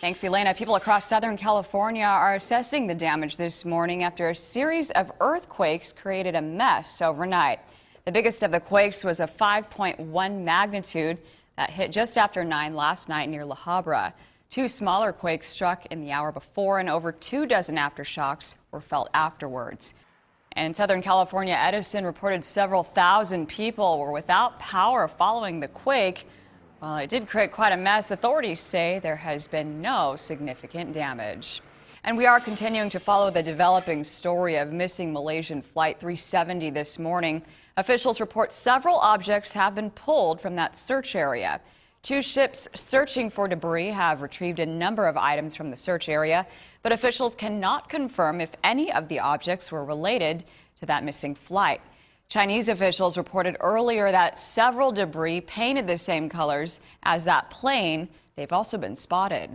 Thanks, Elena. People across Southern California are assessing the damage this morning after a series of earthquakes created a mess overnight. The biggest of the quakes was a 5.1 magnitude that hit just after 9 last night near La Habra. Two smaller quakes struck in the hour before, and over 2 dozen aftershocks were felt afterwards. In Southern California, Edison reported several thousand people were without power following the quake. While it did create quite a mess, authorities say there has been no significant damage. And we are continuing to follow the developing story of missing Malaysian Flight 370 this morning. Officials report several objects have been pulled from that search area. 2 ships searching for debris have retrieved a number of items from the search area, but officials cannot confirm if any of the objects were related to that missing flight. Chinese officials reported earlier that several debris painted the same colors as that plane. They've also been spotted.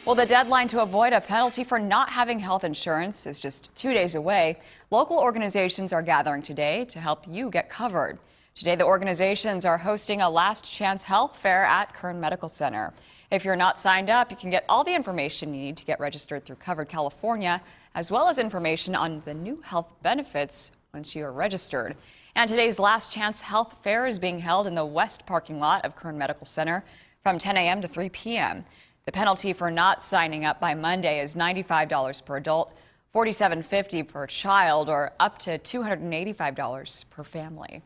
Well, the deadline to avoid a penalty for not having health insurance is just 2 days away. Local organizations are gathering today to help you get covered. Today, the organizations are hosting a last chance health fair at Kern Medical Center. If you're not signed up, you can get all the information you need to get registered through Covered California, as well as information on the new health benefits once you are registered. And today's last chance health fair is being held in the west parking lot of Kern Medical Center from 10 a.m. to 3 p.m. The penalty for not signing up by Monday is $95 per adult, $47.50 per child, or up to $285 per family.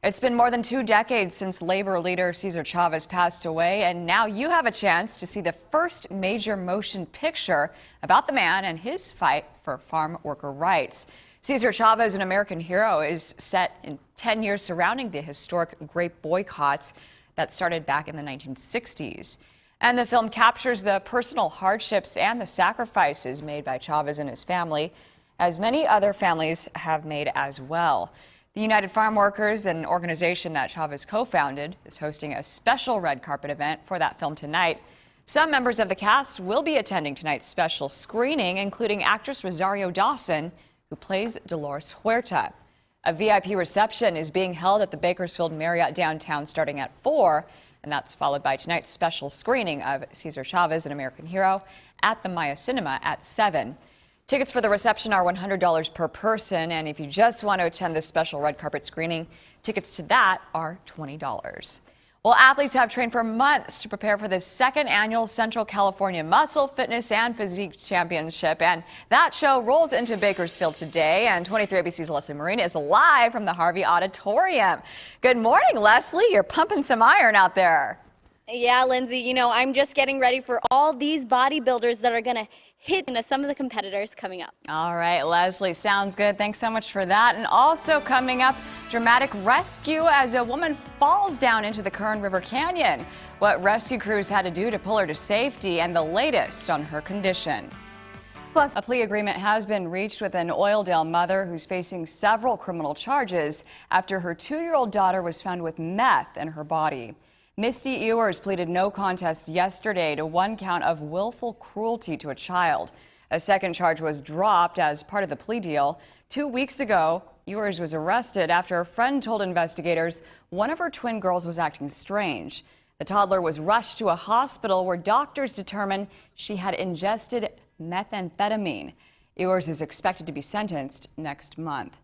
It's been more than 2 decades since labor leader Cesar Chavez passed away, and now you have a chance to see the first major motion picture about the man and his fight for farm worker rights. Cesar Chavez, an American hero, is set in 10 years surrounding the historic grape boycotts that started back in the 1960s. And the film captures the personal hardships and the sacrifices made by Chavez and his family, as many other families have made as well. The United Farm Workers, an organization that Chavez co-founded, is hosting a special red carpet event for that film tonight. Some members of the cast will be attending tonight's special screening, including actress Rosario Dawson, who plays Dolores Huerta. A VIP reception is being held at the Bakersfield Marriott downtown starting at 4, and that's followed by tonight's special screening of Cesar Chavez, an American hero, at the Maya Cinema at 7. Tickets for the reception are $100 per person, and if you just want to attend this special red carpet screening, tickets to that are $20. Well, athletes have trained for months to prepare for the 2nd annual Central California Muscle, Fitness, and Physique Championship, and that show rolls into Bakersfield today, and 23 ABC's Leslie Marina is live from the Harvey Auditorium. Good morning, Leslie. You're pumping some iron out there. Yeah, Lindsay, you know, I'm just getting ready for all these bodybuilders that are going to hit some of the competitors coming up. All right, Leslie, sounds good. Thanks so much for that. And also coming up, dramatic rescue as a woman falls down into the Kern River Canyon. What rescue crews had to do to pull her to safety, and the latest on her condition. Plus, a plea agreement has been reached with an Oildale mother who's facing several criminal charges after her 2-year-old daughter was found with meth in her body. Misty Ewers pleaded no contest yesterday to 1 count of willful cruelty to a child. A second charge was dropped as part of the plea deal. 2 weeks ago, Ewers was arrested after a friend told investigators one of her twin girls was acting strange. The toddler was rushed to a hospital where doctors determined she had ingested methamphetamine. Ewers is expected to be sentenced next month.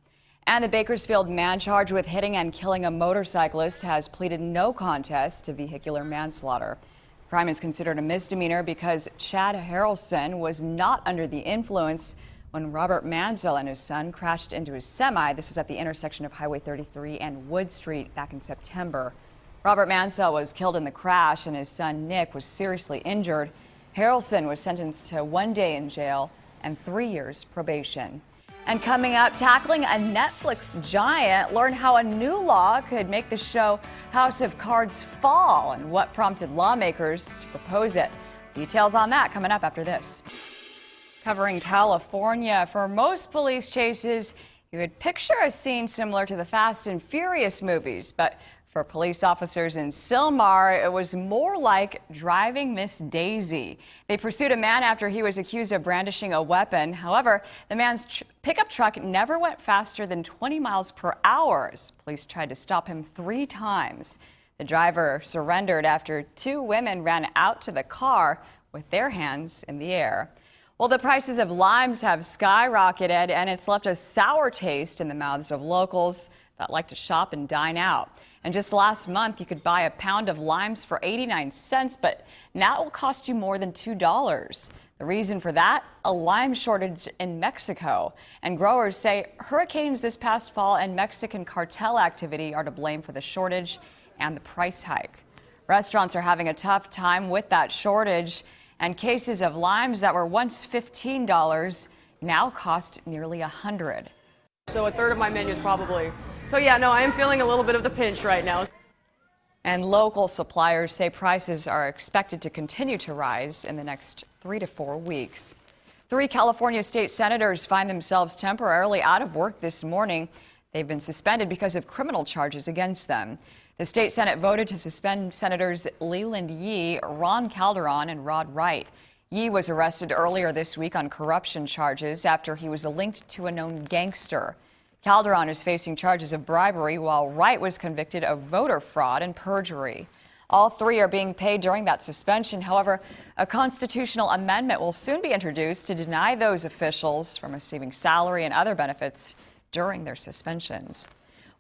And the Bakersfield man charged with hitting and killing a motorcyclist has pleaded no contest to vehicular manslaughter. The crime is considered a misdemeanor because Chad Harrelson was not under the influence when Robert Mansell and his son crashed into his semi. This is at the intersection of Highway 33 and Wood Street back in September. Robert Mansell was killed in the crash, and his son Nick was seriously injured. Harrelson was sentenced to 1 day in jail and 3 years probation. And coming up, tackling a Netflix giant, learn how a new law could make the show House of Cards fall and what prompted lawmakers to propose it. Details on that coming up after this. Covering California, for most police chases, you would picture a scene similar to the Fast and Furious movies, but for police officers in Sylmar, it was more like driving Miss Daisy. They pursued a man after he was accused of brandishing a weapon. However, the man's pickup truck never went faster than 20 miles per hour. Police tried to stop him 3 times. The driver surrendered after 2 women ran out to the car with their hands in the air. Well, the prices of limes have skyrocketed, and it's left a sour taste in the mouths of locals that like to shop and dine out. And just last month, you could buy a pound of limes for 89 cents, but now it will cost you more than $2. The reason for that? A lime shortage in Mexico. And growers say hurricanes this past fall and Mexican cartel activity are to blame for the shortage and the price hike. Restaurants are having a tough time with that shortage, and cases of limes that were once $15 now cost nearly $100. So a third of my menu is probably. So yeah, no, I am feeling a little bit of the pinch right now. And local suppliers say prices are expected to continue to rise in the next 3 to 4 weeks. 3 California state senators find themselves temporarily out of work this morning. They've been suspended because of criminal charges against them. The state Senate voted to suspend Senators Leland Yee, Ron Calderon, and Rod Wright. Yee was arrested earlier this week on corruption charges after he was linked to a known gangster. Calderon is facing charges of bribery, while Wright was convicted of voter fraud and perjury. All 3 are being paid during that suspension. However, a constitutional amendment will soon be introduced to deny those officials from receiving salary and other benefits during their suspensions.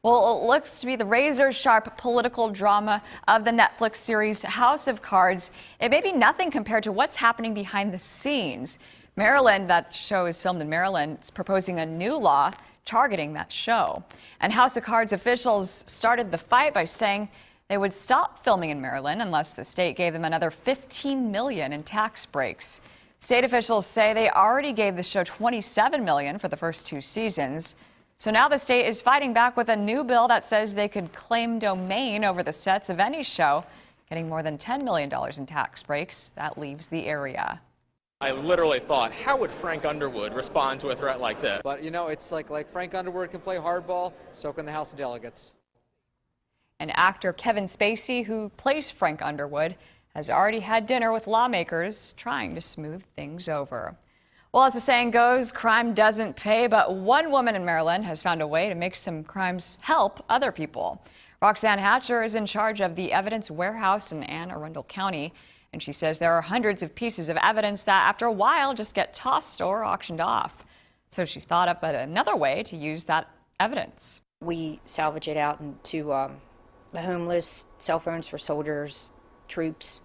Well, it looks to be the razor-sharp political drama of the Netflix series House of Cards. It may be nothing compared to what's happening behind the scenes. Maryland, that show is filmed in Maryland, is proposing a new law targeting that show. And House of Cards officials started the fight by saying they would stop filming in Maryland unless the state gave them another $15 million in tax breaks. State officials say they already gave the show $27 million for the first 2 seasons. So now the state is fighting back with a new bill that says they could claim domain over the sets of any show, getting more than $10 million in tax breaks. That leaves the area. I literally thought, how would Frank Underwood respond to a threat like this? But, you know, it's like Frank Underwood can play hardball, so can the House of Delegates. And actor Kevin Spacey, who plays Frank Underwood, has already had dinner with lawmakers trying to smooth things over. Well, as the saying goes, crime doesn't pay, but one woman in Maryland has found a way to make some crimes help other people. Roxanne Hatcher is in charge of the evidence warehouse in Anne Arundel County, and she says there are hundreds of pieces of evidence that after a while just get tossed or auctioned off. So she's thought up another way to use that evidence. We salvage it out into the homeless, cell phones for soldiers, troops.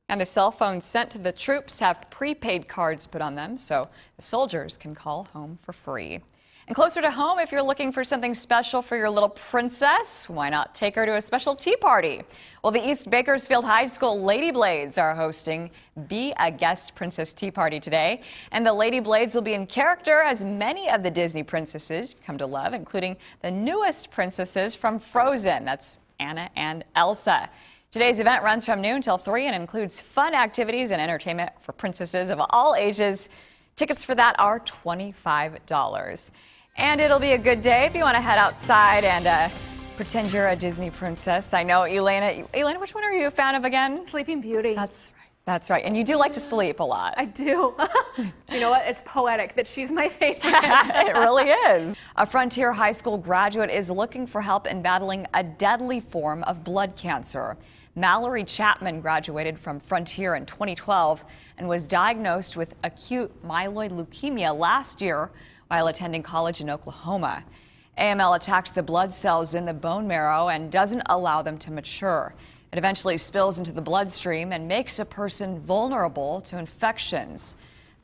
And the cell phones sent to the troops have prepaid cards put on them, so the soldiers can call home for free. And closer to home, if you're looking for something special for your little princess, why not take her to a special tea party? Well, the East Bakersfield High School Lady Blades are hosting Be a Guest Princess Tea Party today. And the Lady Blades will be in character as many of the Disney princesses you've come to love, including the newest princesses from Frozen. That's Anna and Elsa. Today's event runs from noon till 3 and includes fun activities and entertainment for princesses of all ages. Tickets for that are $25. And it'll be a good day if you want to head outside and pretend you're a Disney princess. I know, Elena, which one are you a fan of again? Sleeping Beauty. That's right. And you do like to sleep a lot. I do. You know what? It's poetic that she's my favorite. It really is. A Frontier High School graduate is looking for help in battling a deadly form of blood cancer. Mallory Chapman graduated from Frontier in 2012 and was diagnosed with acute myeloid leukemia last year while attending college in Oklahoma. AML attacks the blood cells in the bone marrow and doesn't allow them to mature. It eventually spills into the bloodstream and makes a person vulnerable to infections.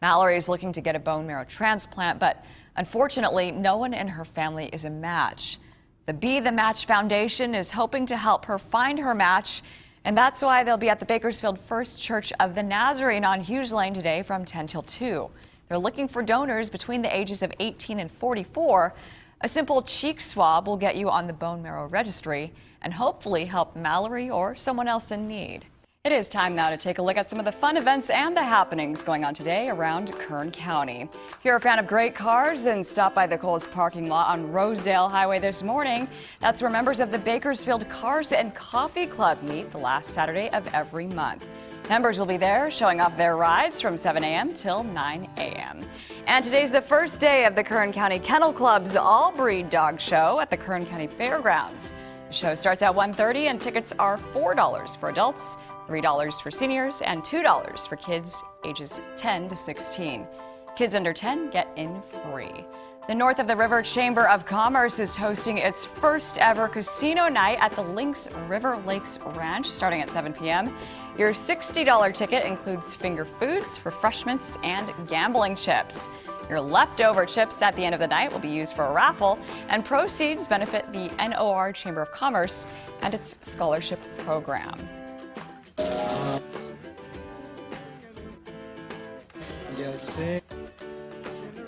Mallory is looking to get a bone marrow transplant, but unfortunately, no one in her family is a match. The Be the Match Foundation is hoping to help her find her match, and that's why they'll be at the Bakersfield First Church of the Nazarene on Hughes Lane today from 10 till 2. They're looking for donors between the ages of 18 and 44. A simple cheek swab will get you on the bone marrow registry and hopefully help Mallory or someone else in need. It is time now to take a look at some of the fun events and the happenings going on today around Kern County. If you're a fan of great cars, then stop by the Kohl's parking lot on Rosedale Highway this morning. That's where members of the Bakersfield Cars and Coffee Club meet the last Saturday of every month. Members will be there showing off their rides from 7 a.m. till 9 a.m. And today's the first day of the Kern County Kennel Club's all-breed dog show at the Kern County Fairgrounds. The show starts at 1:30 and tickets are $4 for adults, $3 for seniors and $2 for kids ages 10 to 16. Kids under 10 get in free. The North of the River Chamber of Commerce is hosting its first ever casino night at the Lynx River Lakes Ranch starting at 7 p.m. Your $60 ticket includes finger foods, refreshments, and gambling chips. Your leftover chips at the end of the night will be used for a raffle, and proceeds benefit the NOR Chamber of Commerce and its scholarship program.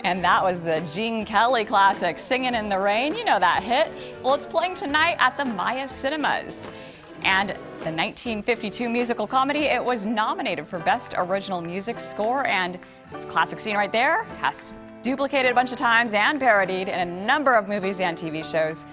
And that was the Gene Kelly classic, Singin' in the Rain. You know that hit. Well, it's playing tonight at the Maya Cinemas. And the 1952 musical comedy, it was nominated for Best Original Music Score, and this classic scene right there has duplicated a bunch of times and parodied in a number of movies and TV shows.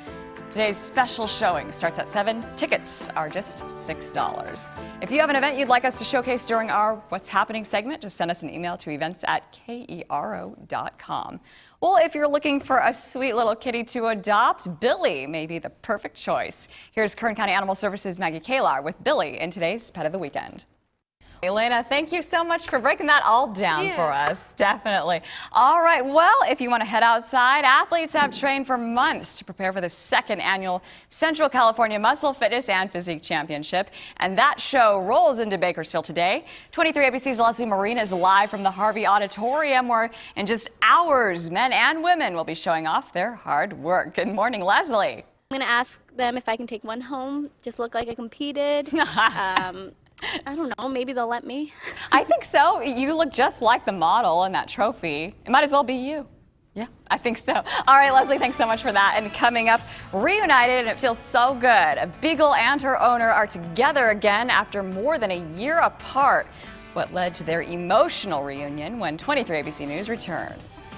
Today's special showing starts at 7. Tickets are just $6. If you have an event you'd like us to showcase during our What's Happening segment, just send us an email to events@kero.com. Well, if you're looking for a sweet little kitty to adopt, Billy may be the perfect choice. Here's Kern County Animal Services Maggie Kalar with Billy in today's Pet of the Weekend. Elena, thank you so much for breaking that all down for us. Definitely. All right, well, if you want to head outside, athletes have trained for months to prepare for the second annual Central California Muscle Fitness and Physique Championship, and that show rolls into Bakersfield today. 23 ABC's Leslie Marine is live from the Harvey Auditorium, where in just hours, men and women will be showing off their hard work. Good morning, Leslie. I'm going to ask them if I can take one home, just look like I competed. I don't know, maybe they'll let me. I think so. You look just like the model in that trophy. It might as well be you. Yeah, I think so. All right, Leslie, thanks so much for that. And coming up, reunited, and it feels so good. A beagle and her owner are together again after more than a year apart. What led to their emotional reunion when 23 ABC News returns.